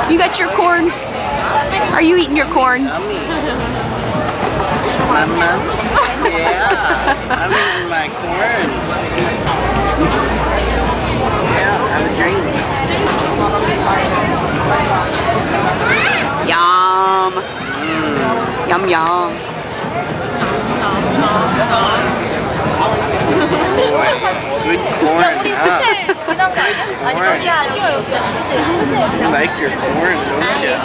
You got your corn? Are you eating your corn? Yummy. Mama? Yeah, I'm eating my corn. Yeah, have a drink. Yum. Yum yum. Good corn. Huh? You like your corn, don't you?